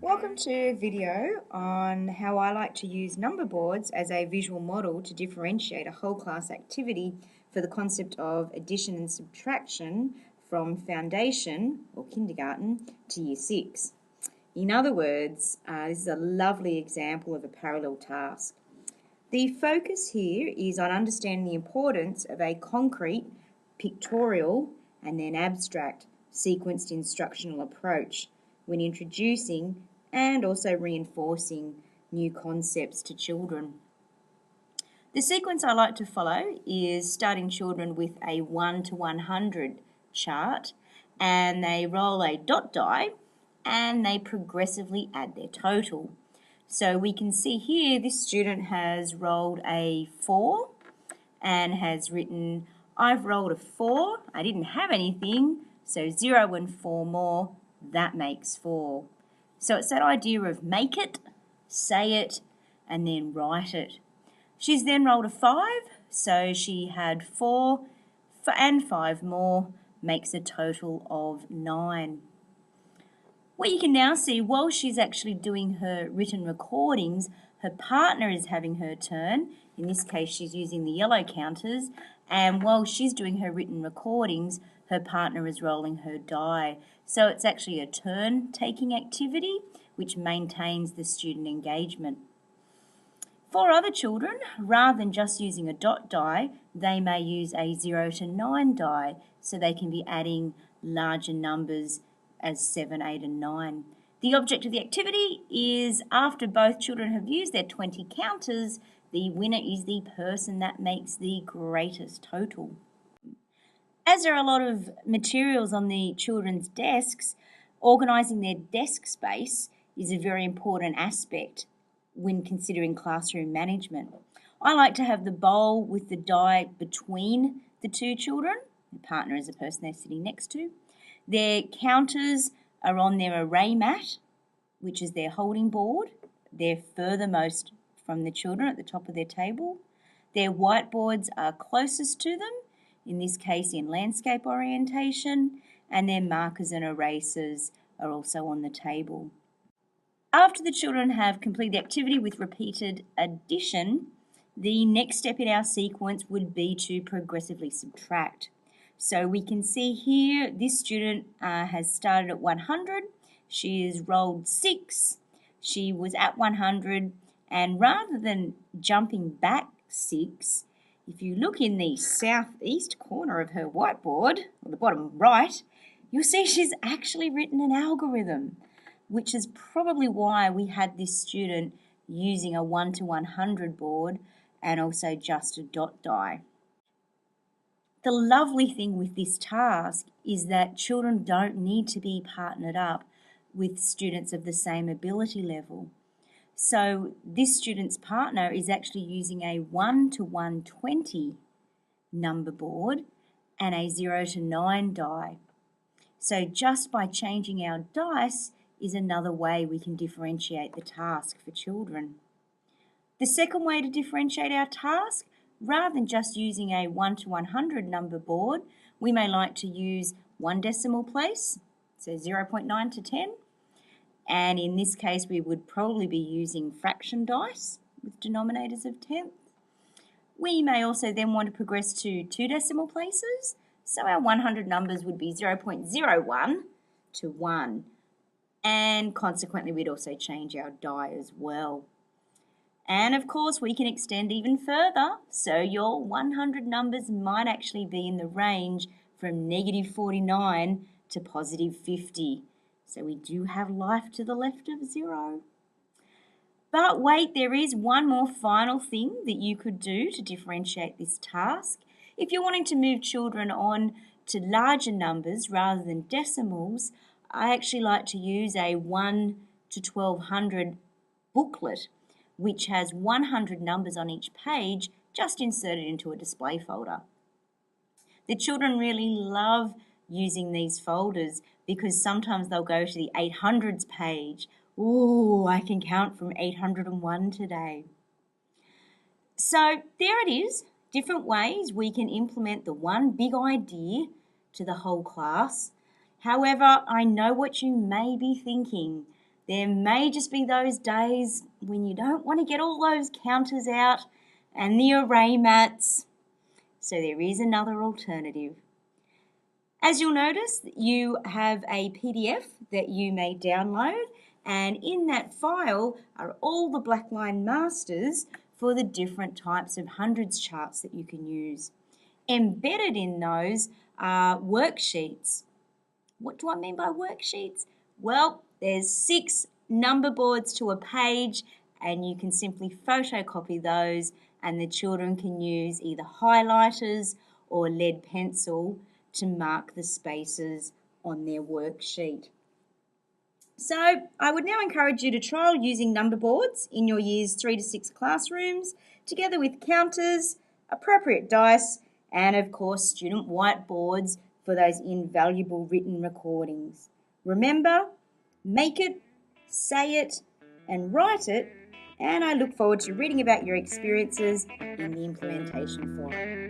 Welcome to a video on how I like to use number boards as a visual model to differentiate a whole class activity for the concept of addition and subtraction from foundation or kindergarten to year 6. In other words, this is a lovely example of a parallel task. The focus here is on understanding the importance of a concrete, pictorial, and then abstract sequenced instructional approach when introducing and also reinforcing new concepts to children. The sequence I like to follow is starting children with a 1 to 100 chart, and they roll a dot die and they progressively add their total. So we can see here this student has rolled a 4 and has written, I've rolled a 4, I didn't have anything, so 0 and 4 more, that makes 4. So it's that idea of make it, say it, and then write it. She's then rolled a 5, so she had 4 and 5 more, makes a total of 9. What you can now see, while she's actually doing her written recordings, her partner is having her turn. In this case, she's using the yellow counters, and while she's doing her written recordings, her partner is rolling her die. So it's actually a turn-taking activity which maintains the student engagement. For other children, rather than just using a dot die, they may use a 0 to 9 die, so they can be adding larger numbers as 7, 8 and 9. The object of the activity is, after both children have used their 20 counters, the winner is the person that makes the greatest total. As there are a lot of materials on the children's desks, organising their desk space is a very important aspect when considering classroom management. I like to have the bowl with the die between the two children. The partner is the person they're sitting next to. Their counters are on their array mat, which is their holding board. They're furthermost from the children at the top of their table. Their whiteboards are closest to them, in this case in landscape orientation, and their markers and erasers are also on the table. After the children have completed the activity with repeated addition, the next step in our sequence would be to progressively subtract. So we can see here this student has started at 100, she has rolled 6, she was at 100, and rather than jumping back 6, if you look in the southeast corner of her whiteboard, or the bottom right, you'll see she's actually written an algorithm, which is probably why we had this student using a 1 to 100 board and also just a dot die. The lovely thing with this task is that children don't need to be partnered up with students of the same ability level. So this student's partner is actually using a 1 to 120 number board and a 0 to 9 die. So just by changing our dice is another way we can differentiate the task for children. The second way to differentiate our task, rather than just using a 1 to 100 number board, we may like to use 1 decimal place, so 0.9 to 10. And in this case, we would probably be using fraction dice with denominators of 10th. We may also then want to progress to 2 decimal places. So our 100 numbers would be 0.01 to 1. And consequently, we'd also change our die as well. And of course, we can extend even further. So your 100 numbers might actually be in the range from -49 to +50. So we do have life to the left of 0. But wait, there is one more final thing that you could do to differentiate this task. If you're wanting to move children on to larger numbers rather than decimals, I actually like to use a 1 to 1200 booklet, which has 100 numbers on each page just inserted into a display folder. The children really love using these folders because sometimes they'll go to the 800s page. Ooh, I can count from 801 today. So there it is. different ways we can implement the one big idea to the whole class. However, I know what you may be thinking. There may just be those days when you don't want to get all those counters out and the array mats. So there is another alternative. As you'll notice, you have a PDF that you may download, and in that file are all the Blackline masters for the different types of hundreds charts that you can use. Embedded in those are worksheets. What do I mean by worksheets? Well, there's 6 number boards to a page, and you can simply photocopy those, and the children can use either highlighters or lead pencil to mark the spaces on their worksheet. So I would now encourage you to trial using number boards in your years 3 to 6 classrooms, together with counters, appropriate dice, and of course student whiteboards for those invaluable written recordings. Remember, make it, say it, and write it, and I look forward to reading about your experiences in the implementation forum.